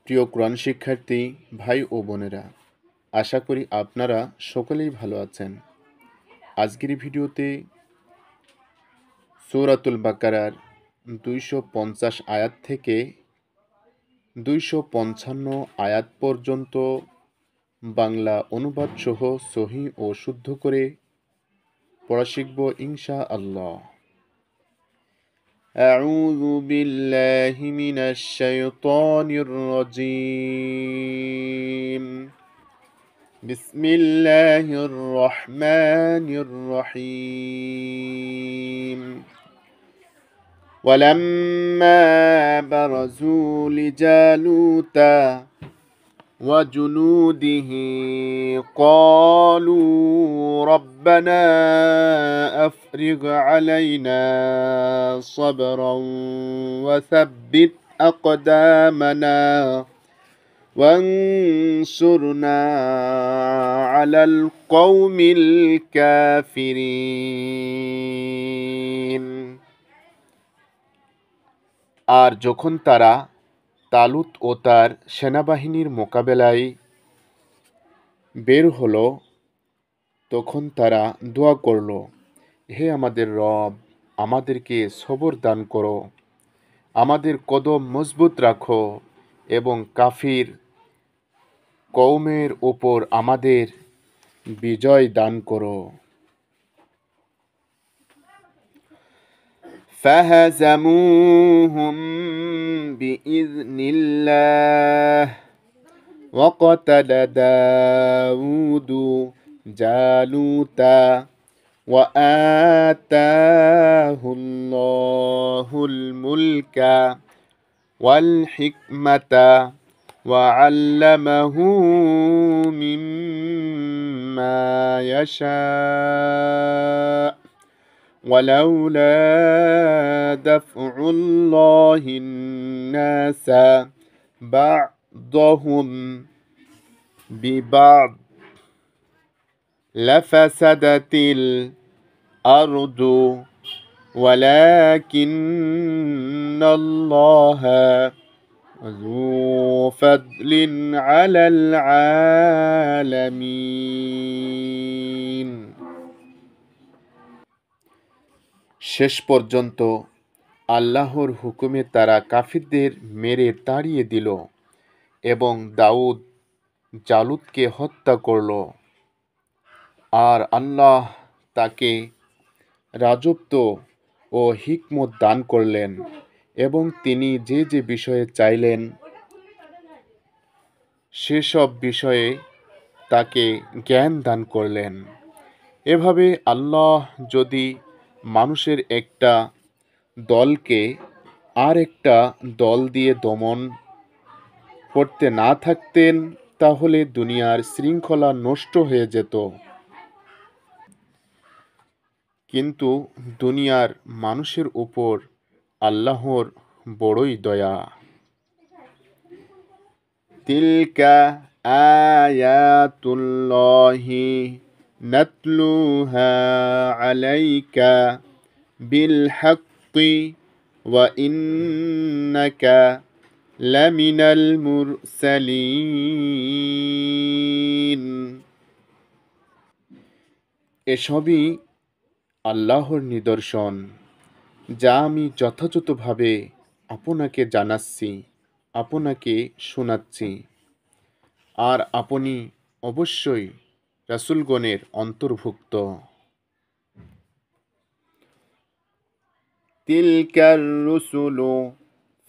প্রিয় কোরআন শিক্ষার্থী ভাই ও বোনেরা, আশা করি আপনারা সকলেই ভালো আছেন। আজকের এই ভিডিওতে সূরাতুল বাকারার 250 আয়াত থেকে 255 আয়াত পর্যন্ত বাংলা অনুবাদ সহ সহিহ ও শুদ্ধ করে পড়া শিখব ইনশাআল্লাহ। أعوذ بالله من الشيطان الرجيم. بسم الله الرحمن الرحيم. ولما برزوا لجالوت وجنوده قالوا ربنا أفرغ علينا صبرا وثبت أقدامنا وانصرنا على القوم الكافرين. আর যখন তারা তালুত ও তার সেনাবাহিনীর মোকাবেলায় বের হলো, তখন তারা দোয়া করল, হে আমাদের রব, আমাদেরকে সবর দান করো, আমাদের কদম মজবুত রাখো এবং কাফির কওমের ওপর আমাদের বিজয় দান করো। فهزموهم بإذن الله وقتل داود جالوت وآتاه الله الملك والحكمة وعلمه مما يشاء ولولا دفع الله الناس بعضهم ببعض لفسدت الأرض ولكن الله ذو فضل على العالمين. শেষ পর্যন্ত আল্লাহর হুকুমে তারা কাফিরদের মেরে তাড়িয়ে দিল এবং দাউদ জালুতকে হত্যা করল। আর আল্লাহ তাকে রাজত্ব ও হিকমত দান করলেন এবং তিনি যে যে বিষয়ে চাইলেন সেসব বিষয়ে তাকে জ্ঞান দান করলেন। এভাবে আল্লাহ যদি মানুষের একটা দলকে আর একটা দল দিয়ে দমন করতে না থাকতেন, তাহলে দুনিয়ার শৃঙ্খলা নষ্ট হয়ে যেত। কিন্তু দুনিয়ার মানুষের উপর আল্লাহর বড়ই দয়া। তিলকা আয়াতুল্লাহি নাতলুহা আলাইকা বিল হাক্কি ওয়া ইন্নাকা লামিনাল মুরসালিন। এসবই আল্লাহর নিদর্শন, যা আমি যথাযথভাবে আপনাকে জানাচ্ছি, আপনাকে শোনাচ্ছি, আর আপনি অবশ্যই রাসূলগণের অন্তর্ভুক্ত। তিলকার রুসুলু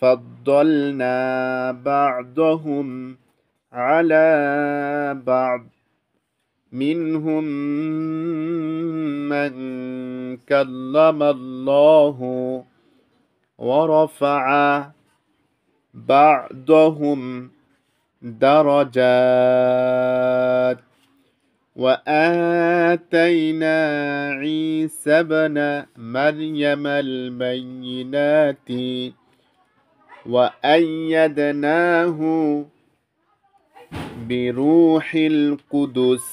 ফাদ্দালনা বা'দাহুম আলা বা'দ মিনহুম মান কাল্লামাল্লাহু ওয়া রাফা'a বা'দাহুম দারাজাত وآتينا عيسى ابن مريم البينات وأيدناه بروح القدس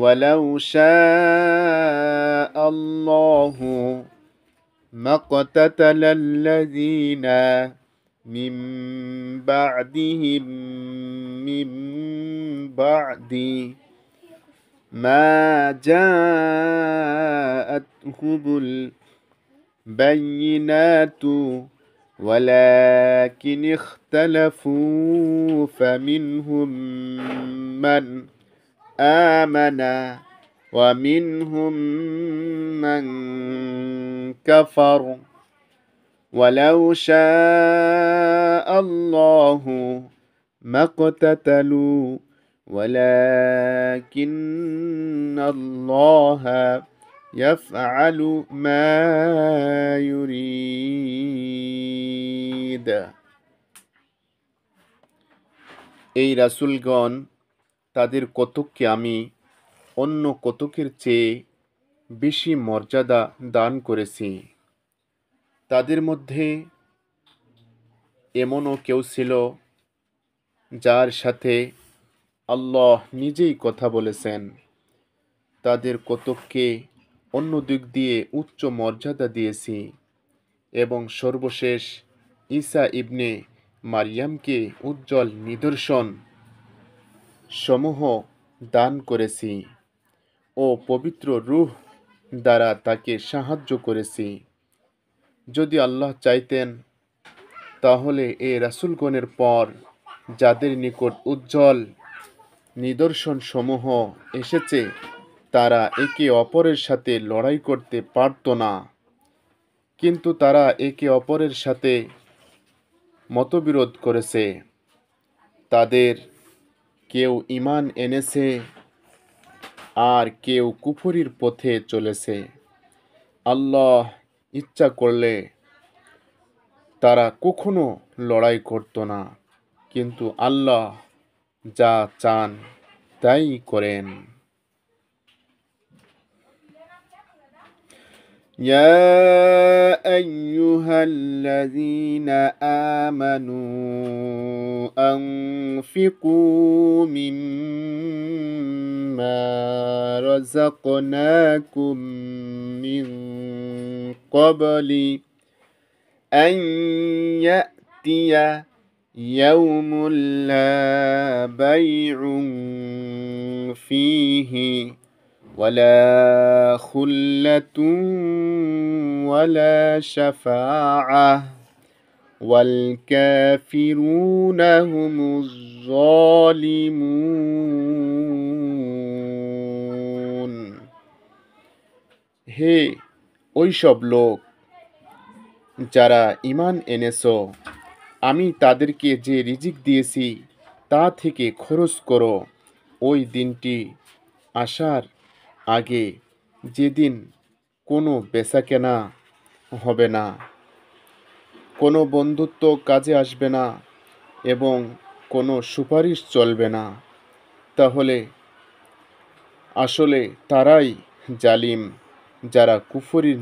ولو شاء الله ما اقتتل الذين من بعدهم من بعد ما جاءتهم البينات ولكن اختلفوا فمنهم من آمن ومنهم من كفر ولو شاء الله ما اقتتلوا ولكن الله يفعل ما يريد এই রাসূলগণ তাদের কতককে আমি অন্য কতকের চেয়ে বেশি মর্যাদা দান করেছি। তাদের মধ্যে এমনও কেউ ছিল যার সাথে আল্লাহ নিজেই কথা বলেছেন। তাদের কতককে অন্য দিক দিয়ে উচ্চ মর্যাদা দিয়েছি এবং সর্বশেষ ঈসা ইবনে মারিয়ামকে উজ্জ্বল নিদর্শন সমূহ দান করেছি ও পবিত্র রূহ দ্বারা তাকে সাহায্য করেছি। যদি আল্লাহ চাইতেন তাহলে এই রাসূলগণের পর যাদের নিকট উজ্জ্বল নিদর্শন সমূহ এসেছে তারা একে অপরের সাথে লড়াই করতে পারত না, কিন্তু তারা একে অপরের সাথে মতবিরোধ করেছে। তাদের কেউ ঈমান এনেছে আর কেউ কুফরির পথে চলেছে। আল্লাহ ইচ্ছা করলে তারা কখনো লড়াই করত না, কিন্তু আল্লাহ যা চান তাই করেন। يا أيها الذين آمنوا أنفقوا مما رزقناكم من قبل أن يأتي يوم لا بيع فيه ولا خلة ولا شفاعة والكافرون هم الظالمون। হে ওইসব লোক যারা ঈমান এনেছো, আমি তাদেরকে যে রিজিক দিয়েছি তা থেকে খরচ করো ওই দিনটি আসার আগে, যেদিন কোনো বেচাকেনা হবে না, কোনো বন্ধুত্ব কাজে আসবে না এবং কোনো সুপারিশ চলবে না। তাহলে আসলে তারাই জালিম যারা কুফরির